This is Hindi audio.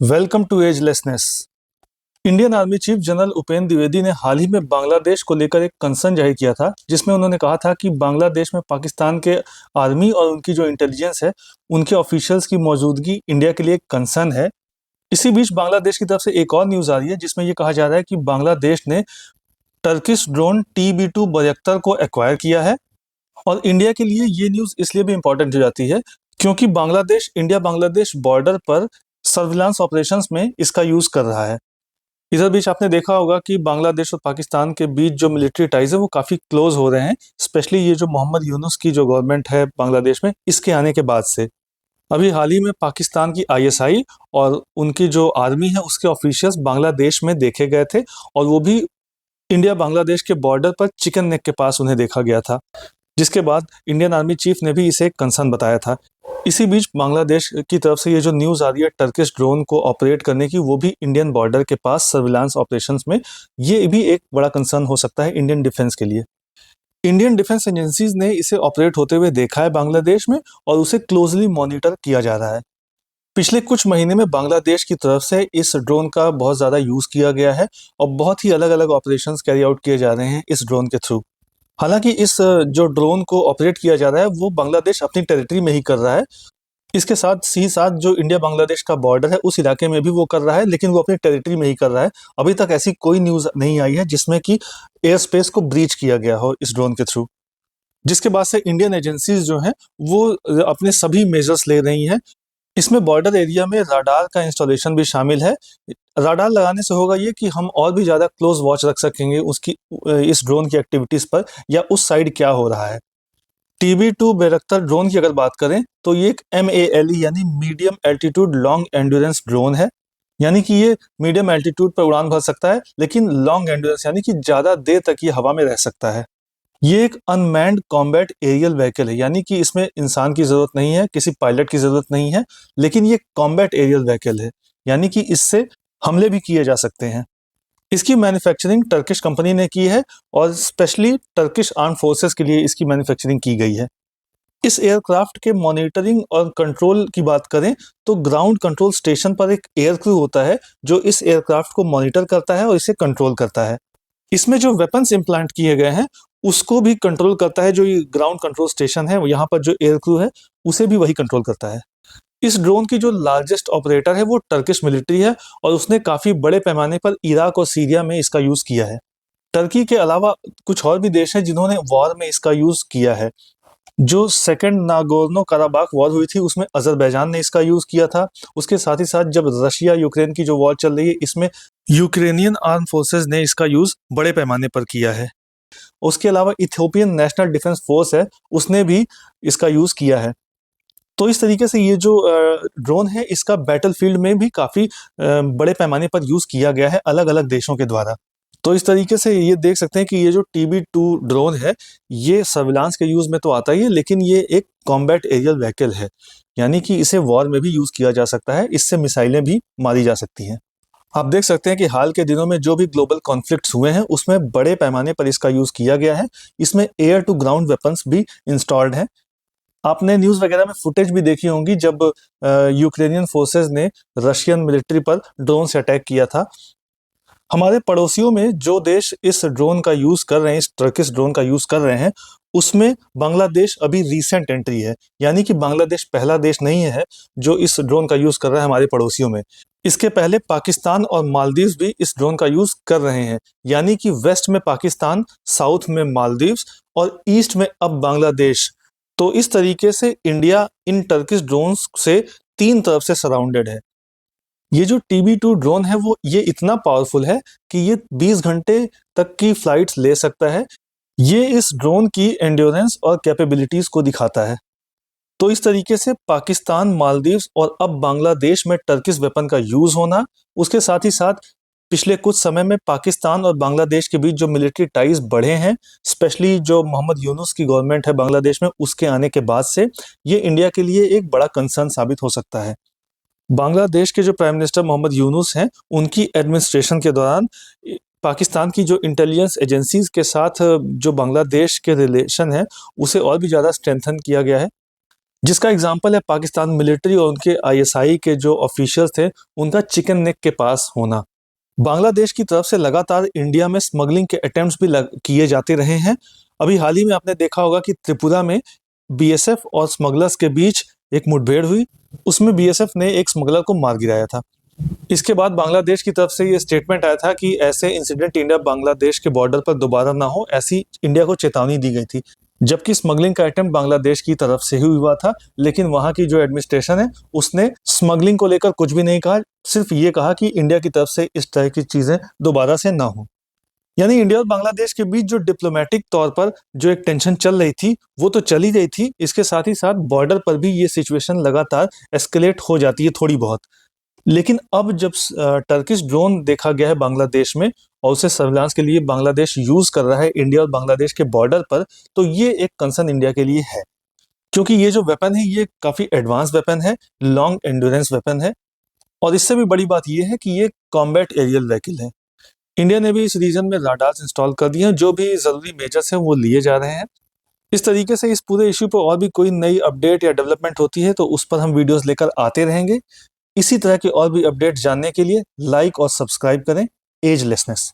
Welcome to agelessness. Indian army chief general Upendra Dwivedi ने हाल ही में बांग्लादेश को लेकर एक कंसर्न जाहिर किया था, जिसमें उन्होंने कहा था कि बांग्लादेश में पाकिस्तान के आर्मी और उनकी जो इंटेलिजेंस है, उनके ऑफिशियल्स की मौजूदगी इंडिया के लिए एक कंसर्न है। इसी बीच बांग्लादेश की तरफ से एक और न्यूज आ रही है, जिसमें ये कहा जा रहा है कि बांग्लादेश ने टर्किश ड्रोन TB2 72 को एक्वायर किया है। और इंडिया के लिए ये न्यूज इसलिए भी इम्पोर्टेंट हो जाती है क्योंकि बांग्लादेश इंडिया बांग्लादेश बॉर्डर पर सर्विलांस ऑपरेशंस में इसका यूज कर रहा है। इधर बीच आपने देखा होगा कि बांग्लादेश और पाकिस्तान के बीच जो मिलिट्री टाइज है वो काफी क्लोज हो रहे हैं, स्पेशली ये जो मोहम्मद यूनुस की जो गवर्नमेंट है बांग्लादेश में, इसके आने के बाद से। अभी हाल ही में पाकिस्तान की ISI और उनकी जो आर्मी है उसके ऑफिशियल्स बांग्लादेश में देखे गए थे, और वो भी इंडिया बांग्लादेश के बॉर्डर पर चिकन नेक के पास उन्हें देखा गया था, जिसके बाद इंडियन आर्मी चीफ ने भी इसे एक कंसर्न बताया था। इसी बीच बांग्लादेश की तरफ से ये जो न्यूज़ आ रही है टर्किश ड्रोन को ऑपरेट करने की, वो भी इंडियन बॉर्डर के पास सर्विलांस ऑपरेशंस में, ये भी एक बड़ा कंसर्न हो सकता है इंडियन डिफेंस के लिए। इंडियन डिफेंस एजेंसीज ने इसे ऑपरेट होते हुए देखा है बांग्लादेश में, और उसे क्लोजली मॉनिटर किया जा रहा है। पिछले कुछ महीने में बांग्लादेश की तरफ से इस ड्रोन का बहुत ज़्यादा यूज़ किया गया है, और बहुत ही अलग अलग ऑपरेशंस कैरी आउट किए जा रहे हैं इस ड्रोन के थ्रू। हालांकि इस जो ड्रोन को ऑपरेट किया जा रहा है वो बांग्लादेश अपनी टेरिटरी में ही कर रहा है। इसके साथ ही साथ जो इंडिया बांग्लादेश का बॉर्डर है उस इलाके में भी वो कर रहा है, लेकिन वो अपनी टेरिटरी में ही कर रहा है। अभी तक ऐसी कोई न्यूज़ नहीं आई है जिसमें कि एयर स्पेस को ब्रीच किया गया हो इस ड्रोन के थ्रू। जिसके बाद से इंडियन एजेंसीज जो हैं वो अपने सभी मेजर्स ले रही हैं। इसमें बॉर्डर एरिया में राडार का इंस्टॉलेशन भी शामिल है। राडार लगाने से होगा ये कि हम और भी ज़्यादा क्लोज वॉच रख सकेंगे उसकी इस ड्रोन की एक्टिविटीज़ पर, या उस साइड क्या हो रहा है। TB2 72 ड्रोन की अगर बात करें तो ये एक MALE यानी medium altitude long endurance drone है। यानी कि ये मीडियम एल्टीट्यूड पर उड़ान भर सकता है, लेकिन लॉन्ग एंड्योरेंस यानी कि ज़्यादा देर तक ये हवा में रह सकता है। ये एक अनमैन्ड कॉम्बैट एरियल व्हीकल है, यानी कि इसमें इंसान की ज़रूरत नहीं है, किसी पायलट की ज़रूरत नहीं है, लेकिन ये कॉम्बैट एरियल व्हीकल है, यानी कि इससे हमले भी किए जा सकते हैं। इसकी मैन्युफैक्चरिंग टर्किश कंपनी ने की है, और स्पेशली टर्किश आर्म फोर्सेस के लिए इसकी मैन्युफैक्चरिंग की गई है। इस एयरक्राफ्ट के मॉनिटरिंग और कंट्रोल की बात करें तो ग्राउंड कंट्रोल स्टेशन पर एक एयर क्रू होता है जो इस एयरक्राफ्ट को मॉनिटर करता है और इसे कंट्रोल करता है। इसमें जो वेपन्स इम्प्लांट किए गए हैं उसको भी कंट्रोल करता है जो ये ग्राउंड कंट्रोल स्टेशन है, यहाँ पर जो एयर क्रू है उसे भी वही कंट्रोल करता है। इस ड्रोन की जो लार्जेस्ट ऑपरेटर है वो टर्किश मिलिट्री है, और उसने काफ़ी बड़े पैमाने पर इराक और सीरिया में इसका यूज़ किया है। टर्की के अलावा कुछ और भी देश हैं जिन्होंने वॉर में इसका यूज़ किया है। जो सेकंड नागोर्नो कराबाख वॉर हुई थी उसमें अजरबैजान ने इसका यूज़ किया था। उसके साथ ही साथ जब रशिया यूक्रेन की जो वॉर चल रही है इसमें यूक्रेनियन आर्म फोर्सेस ने इसका यूज़ बड़े पैमाने पर किया है। उसके अलावा इथियोपियन नेशनल डिफेंस फोर्स है, उसने भी इसका यूज़ किया है। तो इस तरीके से ये जो ड्रोन है इसका बैटलफील्ड में भी काफ़ी बड़े पैमाने पर यूज़ किया गया है अलग अलग देशों के द्वारा। तो इस तरीके से ये देख सकते हैं कि ये जो TB2 ड्रोन है ये सर्विलांस के यूज़ में तो आता ही है, लेकिन ये एक कॉम्बैट एरियल व्हीकल है, यानी कि इसे वॉर में भी यूज़ किया जा सकता है, इससे मिसाइलें भी मारी जा सकती हैं। आप देख सकते हैं कि हाल के दिनों में जो भी ग्लोबल कॉन्फ्लिक्ट्स हुए हैं उसमें बड़े पैमाने पर इसका यूज़ किया गया है। इसमें एयर टू ग्राउंड वेपन्स भी इंस्टॉल्ड हैं। आपने न्यूज़ वगैरह में फुटेज भी देखी होंगी जब यूक्रेनियन फोर्सेस ने रशियन मिलिट्री पर ड्रोन से अटैक किया था। हमारे पड़ोसियों में जो देश इस ड्रोन का यूज़ कर रहे हैं, इस टर्किश ड्रोन का यूज़ कर रहे हैं, उसमें बांग्लादेश अभी रीसेंट एंट्री है, यानी कि बांग्लादेश पहला देश नहीं है जो इस ड्रोन का यूज़ कर रहा है हमारे पड़ोसियों में। इसके पहले पाकिस्तान और मालदीव्स भी इस ड्रोन का यूज़ कर रहे हैं, यानी कि वेस्ट में पाकिस्तान, साउथ में मालदीव्स और ईस्ट में अब बांग्लादेश। तो इस तरीके से इंडिया इन टर्किश ड्रोन्स से तीन तरफ से सराउंडेड है। ये जो TB2 ड्रोन है वो ये इतना पावरफुल है कि ये 20 घंटे तक की फ्लाइट्स ले सकता है। ये इस ड्रोन की एंड्योरेंस और कैपेबिलिटीज़ को दिखाता है। तो इस तरीके से पाकिस्तान, मालदीव्स और अब बांग्लादेश में टर्किश वेपन का यूज़ होना, उसके साथ ही साथ पिछले कुछ समय में पाकिस्तान और बांग्लादेश के बीच जो मिलिट्री टाइज बढ़े हैं, स्पेशली जो मोहम्मद यूनुस की गवर्नमेंट है बांग्लादेश में, उसके आने के बाद से ये इंडिया के लिए एक बड़ा कंसर्न साबित हो सकता है। बांग्लादेश के जो प्राइम मिनिस्टर मोहम्मद यूनुस हैं, उनकी एडमिनिस्ट्रेशन के दौरान पाकिस्तान की जो इंटेलिजेंस एजेंसीज के साथ जो बांग्लादेश के रिलेशन है, उसे और भी ज़्यादा स्ट्रेंथन किया गया है। जिसका एग्जाम्पल है पाकिस्तान मिलिट्री और उनके आईएसआई के जो ऑफिशियल्स थे उनका चिकन नेक के पास होना। बांग्लादेश की तरफ से लगातार इंडिया में स्मगलिंग के अटेम्प्ट्स भी किए जाते रहे हैं। अभी हाल ही में आपने देखा होगा कि त्रिपुरा में बीएसएफ और स्मगलर्स के बीच एक मुठभेड़ हुई, उसमें बीएसएफ ने एक स्मगलर को मार गिराया था। इसके बाद बांग्लादेश की तरफ से ये स्टेटमेंट आया था कि ऐसे इंसिडेंट इंडिया बांग्लादेश के बॉर्डर पर दोबारा ना हो, ऐसी इंडिया को चेतावनी दी गई थी। जबकि स्मगलिंग का अटेम्प्ट बांग्लादेश की तरफ से ही हुआ था, लेकिन वहां की जो एडमिनिस्ट्रेशन है उसने स्मगलिंग को लेकर कुछ भी नहीं कहा, सिर्फ ये कहा कि इंडिया की तरफ से इस तरह की चीजें दोबारा से ना हो। यानी इंडिया और बांग्लादेश के बीच जो डिप्लोमेटिक तौर पर जो एक टेंशन चल रही थी वो तो चली रही थी, इसके साथ ही साथ बॉर्डर पर भी ये सिचुएशन लगातार एस्केलेट हो जाती है थोड़ी बहुत। लेकिन अब जब टर्किश ड्रोन देखा गया है बांग्लादेश में और उसे सर्विलांस के लिए बांग्लादेश यूज कर रहा है इंडिया और बांग्लादेश के बॉर्डर पर, तो ये एक कंसर्न इंडिया के लिए है, क्योंकि ये जो वेपन है ये काफी एडवांस वेपन है, लॉन्ग एंड्योरेंस वेपन है, और इससे भी बड़ी बात ये है कि ये कॉम्बैट एरियल व्हीकल है। इंडिया ने भी इस रीजन में राडार्स इंस्टॉल कर दिए हैं, जो भी जरूरी मेजर्स हैं वो लिए जा रहे हैं। इस तरीके से इस पूरे इश्यू पर और भी कोई नई अपडेट या डेवलपमेंट होती है तो उस पर हम वीडियोस लेकर आते रहेंगे। इसी तरह के और भी अपडेट जानने के लिए लाइक और सब्सक्राइब करें एजलेसनेस।